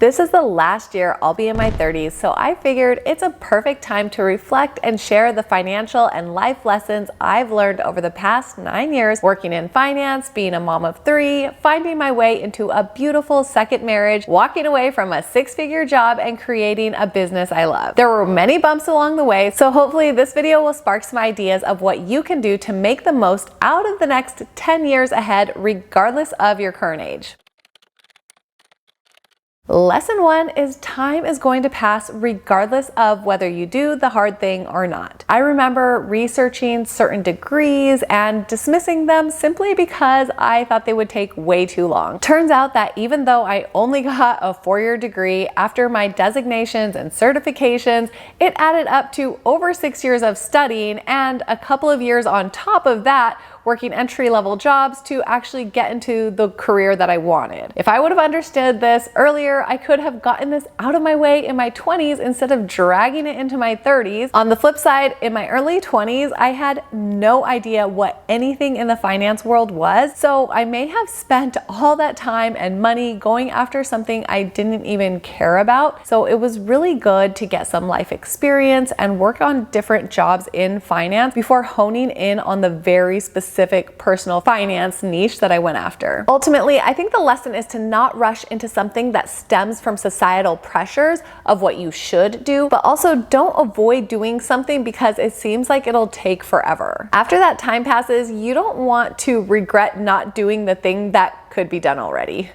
This is the last year I'll be in my 30s, so I figured it's a perfect time to reflect and share the financial and life lessons I've learned over the past 9 years working in finance, being a mom of 3, finding my way into a beautiful second marriage, walking away from a 6-figure job, and creating a business I love. There were many bumps along the way, so hopefully this video will spark some ideas of what you can do to make the most out of the next 10 years ahead, regardless of your current age. Lesson 1 is time is going to pass regardless of whether you do the hard thing or not. I remember researching certain degrees and dismissing them simply because I thought they would take way too long. Turns out that even though I only got a 4-year degree, after my designations and certifications, it added up to over 6 years of studying and a couple of years on top of that working entry-level jobs to actually get into the career that I wanted. If I would have understood this earlier, I could have gotten this out of my way in my 20s instead of dragging it into my 30s. On the flip side, in my early 20s, I had no idea what anything in the finance world was, so I may have spent all that time and money going after something I didn't even care about. So it was really good to get some life experience and work on different jobs in finance before honing in on the very specific personal finance niche that I went after. Ultimately, I think the lesson is to not rush into something that stems from societal pressures of what you should do, but also don't avoid doing something because it seems like it'll take forever. After that time passes, you don't want to regret not doing the thing that could be done already.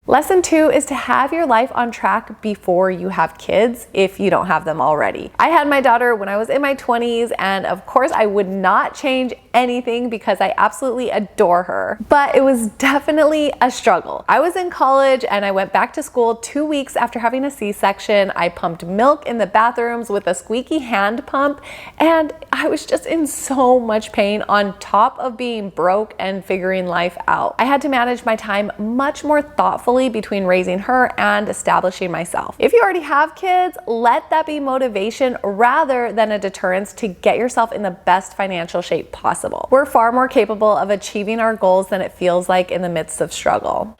Lesson 2 is to have your life on track before you have kids, if you don't have them already. I had my daughter when I was in my 20s, and of course I would not change anything because I absolutely adore her, but it was definitely a struggle. I was in college and I went back to school 2 weeks after having a C-section. I pumped milk in the bathrooms with a squeaky hand pump, and I was just in so much pain on top of being broke and figuring life out. I had to manage my time much more thoughtfully between raising her and establishing myself. If you already have kids, let that be motivation rather than a deterrence to get yourself in the best financial shape possible. We're far more capable of achieving our goals than it feels like in the midst of struggle.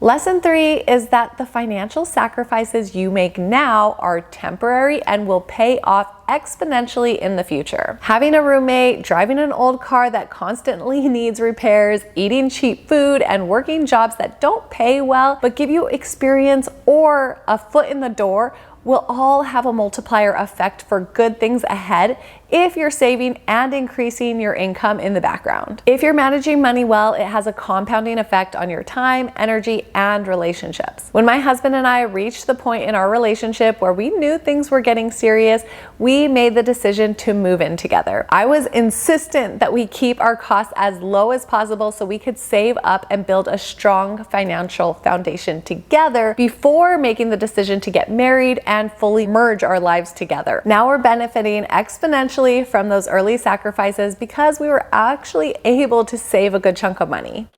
Lesson 3 is that the financial sacrifices you make now are temporary and will pay off exponentially in the future. Having a roommate, driving an old car that constantly needs repairs, eating cheap food, and working jobs that don't pay well but give you experience or a foot in the door will all have a multiplier effect for good things ahead if you're saving and increasing your income in the background. If you're managing money well, it has a compounding effect on your time, energy, and relationships. When my husband and I reached the point in our relationship where we knew things were getting serious, we made the decision to move in together. I was insistent that we keep our costs as low as possible so we could save up and build a strong financial foundation together before making the decision to get married and fully merge our lives together. Now we're benefiting exponentially from those early sacrifices because we were actually able to save a good chunk of money.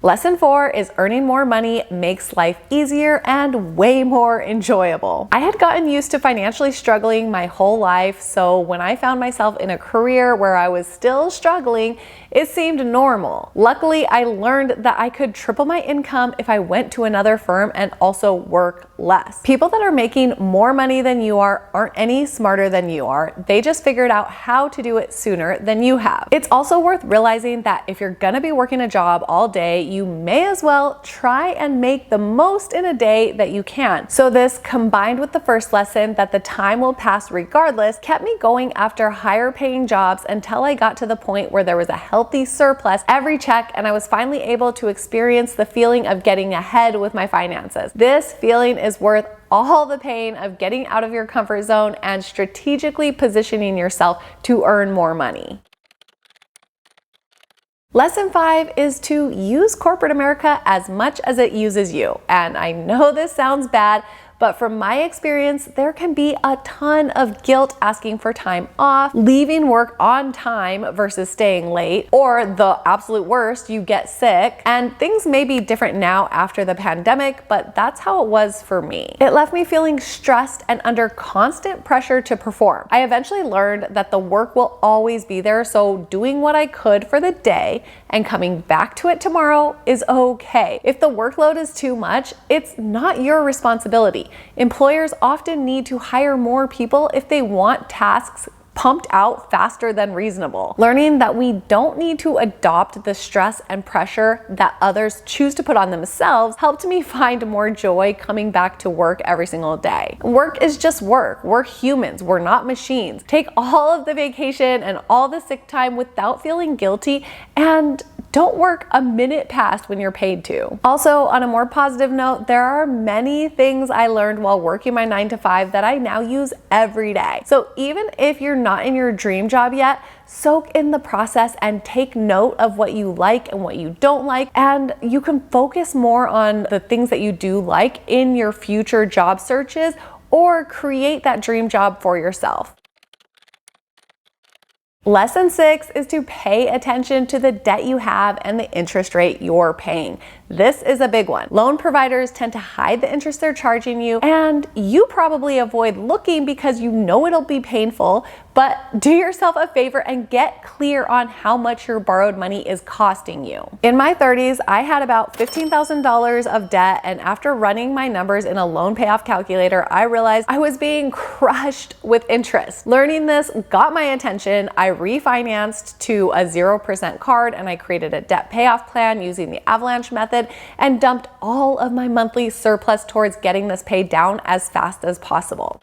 Lesson 4 is earning more money makes life easier and way more enjoyable. I had gotten used to financially struggling my whole life, so when I found myself in a career where I was still struggling, it seemed normal. Luckily, I learned that I could triple my income if I went to another firm and also work less. People that are making more money than you are aren't any smarter than you are. They just figured out how to do it sooner than you have. It's also worth realizing that if you're gonna be working a job all day, you may as well try and make the most in a day that you can. So this, combined with the first lesson that the time will pass regardless, kept me going after higher paying jobs until I got to the point where there was a healthy surplus every check and I was finally able to experience the feeling of getting ahead with my finances. This feeling is worth all the pain of getting out of your comfort zone and strategically positioning yourself to earn more money. Lesson 5 is to use corporate America as much as it uses you. And I know this sounds bad, but from my experience, there can be a ton of guilt asking for time off, leaving work on time versus staying late, or the absolute worst, you get sick. And things may be different now after the pandemic, but that's how it was for me. It left me feeling stressed and under constant pressure to perform. I eventually learned that the work will always be there, so doing what I could for the day and coming back to it tomorrow is okay. If the workload is too much, it's not your responsibility. Employers often need to hire more people if they want tasks pumped out faster than reasonable. Learning that we don't need to adopt the stress and pressure that others choose to put on themselves helped me find more joy coming back to work every single day. Work is just work. We're humans. We're not machines. Take all of the vacation and all the sick time without feeling guilty, and don't work a minute past when you're paid to. Also, on a more positive note, there are many things I learned while working my 9 to 5 that I now use every day. So even if you're not in your dream job yet, soak in the process and take note of what you like and what you don't like, and you can focus more on the things that you do like in your future job searches or create that dream job for yourself. Lesson 6 is to pay attention to the debt you have and the interest rate you're paying. This is a big one. Loan providers tend to hide the interest they're charging you, and you probably avoid looking because you know it'll be painful, but do yourself a favor and get clear on how much your borrowed money is costing you. In my 30s, I had about $15,000 of debt, and after running my numbers in a loan payoff calculator, I realized I was being crushed with interest. Learning this got my attention. I refinanced to a 0% card, and I created a debt payoff plan using the avalanche method and dumped all of my monthly surplus towards getting this paid down as fast as possible.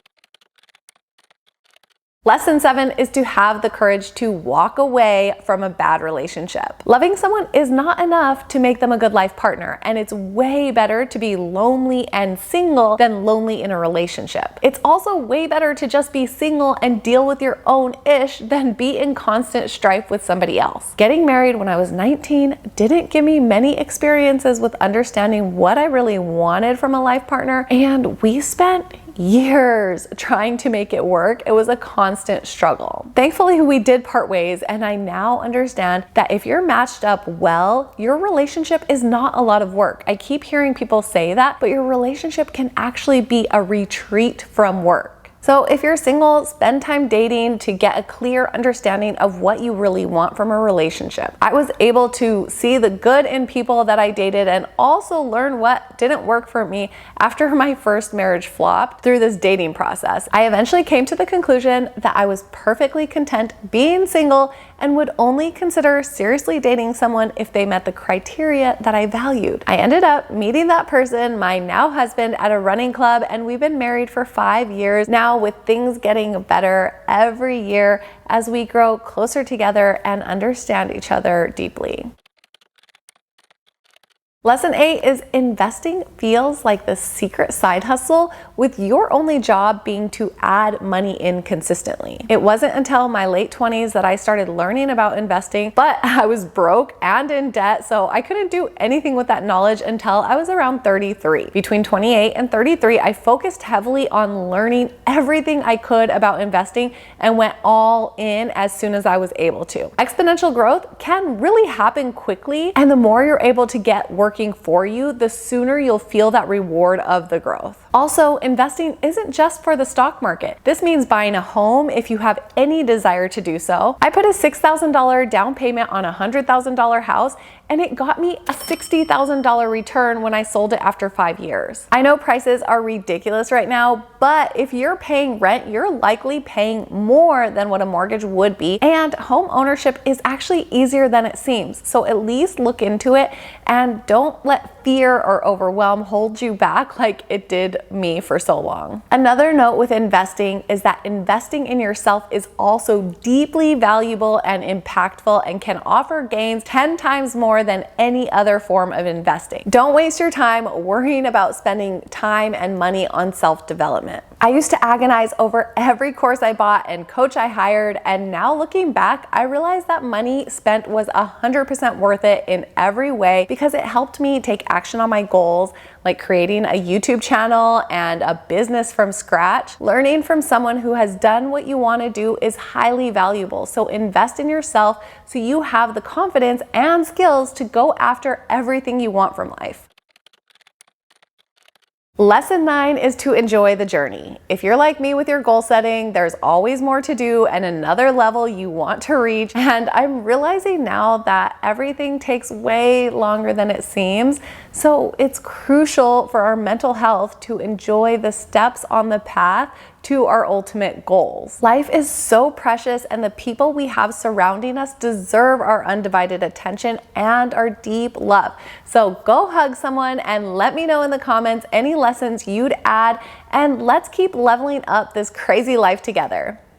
Lesson 7 is to have the courage to walk away from a bad relationship. Loving someone is not enough to make them a good life partner, and it's way better to be lonely and single than lonely in a relationship. It's also way better to just be single and deal with your own ish than be in constant strife with somebody else. Getting married when I was 19 didn't give me many experiences with understanding what I really wanted from a life partner, and we spent years trying to make it work. It was a constant struggle. Thankfully, we did part ways, and I now understand that if you're matched up well, your relationship is not a lot of work. I keep hearing people say that, but your relationship can actually be a retreat from work. So if you're single, spend time dating to get a clear understanding of what you really want from a relationship. I was able to see the good in people that I dated and also learn what didn't work for me after my first marriage flopped through this dating process. I eventually came to the conclusion that I was perfectly content being single and would only consider seriously dating someone if they met the criteria that I valued. I ended up meeting that person, my now husband, at a running club, and we've been married for 5 years now, with things getting better every year as we grow closer together and understand each other deeply. Lesson 8 is investing feels like the secret side hustle with your only job being to add money in consistently. It wasn't until my late 20s that I started learning about investing, but I was broke and in debt, so I couldn't do anything with that knowledge until I was around 33. Between 28 and 33, I focused heavily on learning everything I could about investing and went all in as soon as I was able to. Exponential growth can really happen quickly, and the more you're able to get working for you, the sooner you'll feel that reward of the growth. Also, investing isn't just for the stock market. This means buying a home if you have any desire to do so. I put a $6,000 down payment on a $100,000 house, and it got me a $60,000 return when I sold it after 5 years. I know prices are ridiculous right now, but if you're paying rent, you're likely paying more than what a mortgage would be, and home ownership is actually easier than it seems. So at least look into it and don't let fear or overwhelm hold you back like it did me for so long. Another note with investing is that investing in yourself is also deeply valuable and impactful and can offer gains 10 times more more than any other form of investing. Don't waste your time worrying about spending time and money on self-development. I used to agonize over every course I bought and coach I hired, and now looking back, I realized that money spent was 100% worth it in every way because it helped me take action on my goals, like creating a YouTube channel and a business from scratch. Learning from someone who has done what you want to do is highly valuable, so invest in yourself so you have the confidence and skills to go after everything you want from life. Lesson 9 is to enjoy the journey. If you're like me with your goal setting, there's always more to do and another level you want to reach. And I'm realizing now that everything takes way longer than it seems. So it's crucial for our mental health to enjoy the steps on the path to our ultimate goals. Life is so precious, and the people we have surrounding us deserve our undivided attention and our deep love. So go hug someone and let me know in the comments any lessons you'd add, and let's keep leveling up this crazy life together.